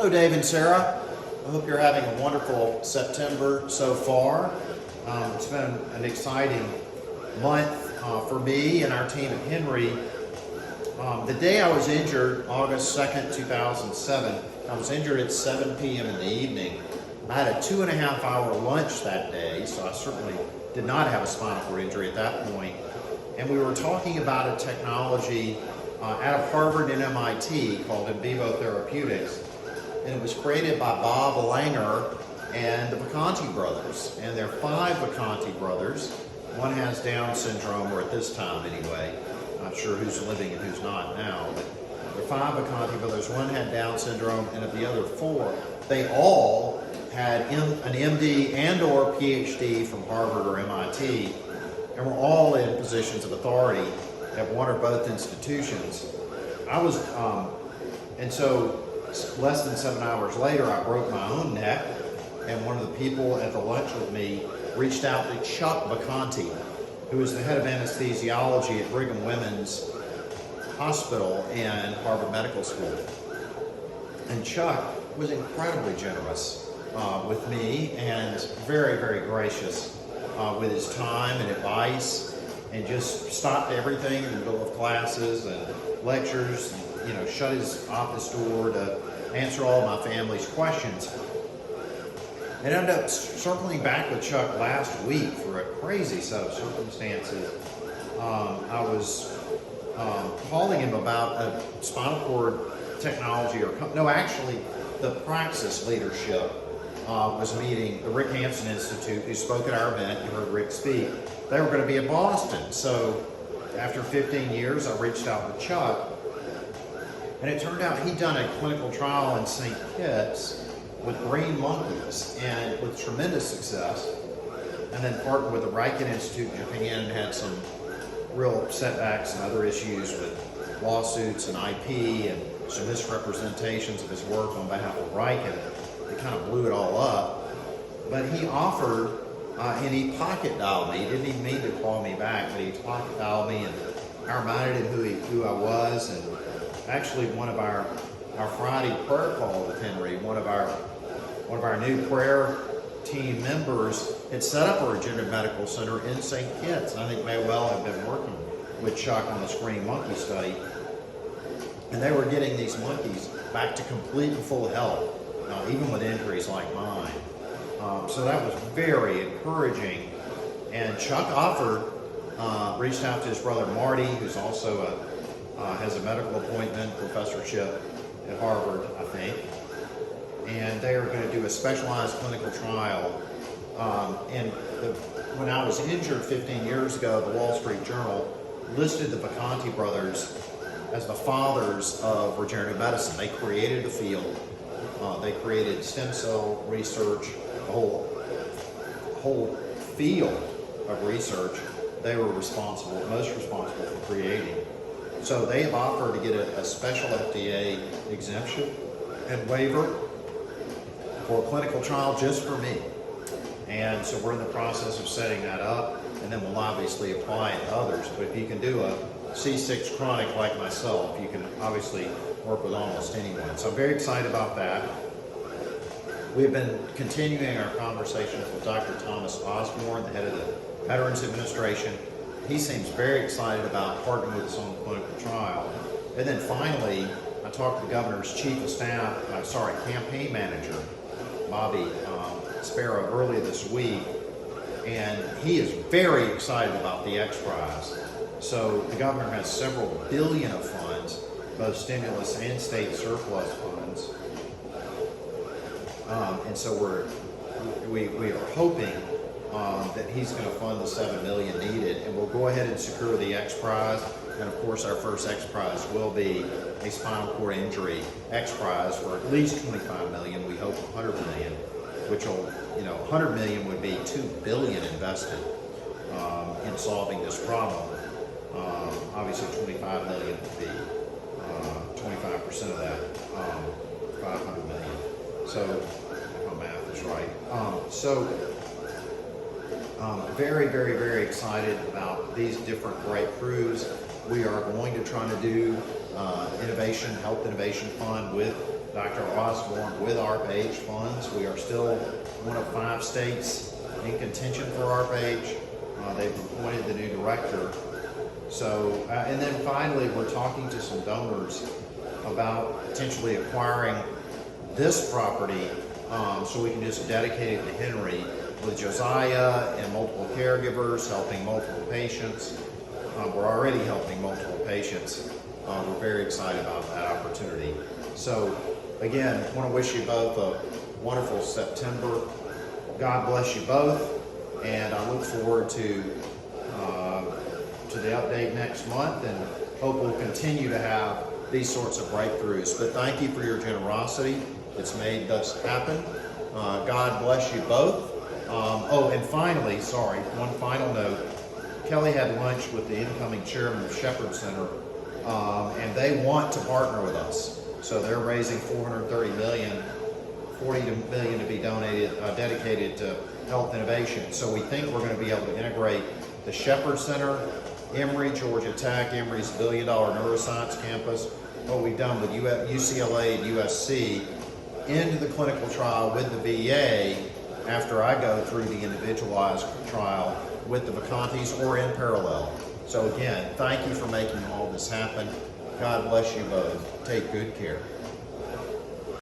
Hello, Dave and Sarah. I hope you're having a wonderful September so far. It's been an exciting month for me and our team at Henry. The day I was injured, August 2nd, 2007, I was injured at 7 p.m. in the evening. I had a 2.5-hour lunch that day, so I certainly did not have a spinal cord injury at that point. And we were talking about a technology out of Harvard and MIT called in vivo therapeutics. And it was created by Bob Langer and the Vacanti brothers. And there are 5 Vacanti brothers. One has Down syndrome, or at this time anyway. Not sure who's living and who's not now. But there are 5 Vacanti brothers. One had Down syndrome, and of the other 4, they all had an MD and or PhD from Harvard or MIT, and were all in positions of authority at one or both institutions. And so less than 7 hours later, I broke my own neck, and one of the people at the lunch with me reached out to Chuck Vacanti, who is the head of anesthesiology at Brigham Women's Hospital and Harvard Medical School. And Chuck was incredibly generous with me and very, very gracious with his time and advice, and just stopped everything in the middle of classes and lectures, and, shut his office door to answer all of my family's questions. And ended up circling back with Chuck last week for a crazy set of circumstances. I was calling him about a spinal cord technology, actually the Praxis leadership was meeting the Rick Hansen Institute, who spoke at our event. You heard Rick speak. They were going to be in Boston. So after 15 years, I reached out to Chuck, and it turned out he'd done a clinical trial in St. Kitts with green monkeys, and with tremendous success, and then partnered with the Riken Institute in Japan and had some real setbacks and other issues with lawsuits and IP and some misrepresentations of his work on behalf of Riken. They kind of blew it all up. But he offered, and he pocket dialed me. He didn't even mean to call me back, but he pocket dialed me, and I reminded him who I was. And actually, one of our Friday prayer call with Henry, one of our new prayer team members had set up a regenerative medical center in St. Kitts. I think may well have been working with Chuck on this green monkey study. And they were getting these monkeys back to complete and full health, even with injuries like mine. So that was very encouraging. And Chuck reached out to his brother Marty, who's also has a medical appointment, professorship at Harvard, I think. And they are going to do a specialized clinical trial. When I was injured 15 years ago, the Wall Street Journal listed the Vacanti brothers as the fathers of regenerative medicine. They created the field. They created stem cell research, the whole field of research. They were most responsible for creating. So they have offered to get a special FDA exemption and waiver for a clinical trial just for me. And so we're in the process of setting that up, and then we'll obviously apply it to others. But if you can do a C6 chronic like myself, you can obviously work with almost anyone. So I'm very excited about that. We've been continuing our conversations with Dr. Thomas Osborne, the head of the Veterans Administration. He seems very excited about partnering with us on the clinical trial. And then finally, I talked to the governor's campaign manager, Bobby Sparrow, earlier this week, and he is very excited about the X Prize. So the governor has several billion of funds, both stimulus and state surplus funds, and so we are hoping that he's going to fund the $7 million needed, and we'll go ahead and secure the X Prize. And of course, our first X Prize will be a spinal cord injury X Prize for at least $25 million. We hope $100 million, which will, $100 million would be $2 billion invested in solving this problem. Obviously, $25 million would be 25% of that, $500 million. So, if my math is right. Very, very, very excited about these different breakthroughs. We are going to try to do Health Innovation Fund with Dr. Osborne with ARPA-H funds. We are still one of 5 states in contention for ARPA-H. They've appointed the new director. So, and then finally, we're talking to some donors about potentially acquiring this property so we can just dedicate it to Henry with Josiah and multiple caregivers helping multiple patients. We're already helping multiple patients. We're very excited about that opportunity. So again, I want to wish you both a wonderful September. God bless you both, and I look forward to the update next month, and hope we'll continue to have these sorts of breakthroughs. But thank you for your generosity. It's made this happen. God bless you both. Oh, and finally, one final note. Kelly had lunch with the incoming chairman of Shepherd Center, and they want to partner with us. So they're raising $430 million, $40 million to be donated, dedicated to health innovation. So we think we're going to be able to integrate the Shepherd Center, Emory, Georgia Tech, Emory's billion-dollar neuroscience campus, what we've done with UCLA and USC, into the clinical trial with the VA after I go through the individualized trial with the Vacantes or in parallel. So again, thank you for making all this happen. God bless you both. Take good care.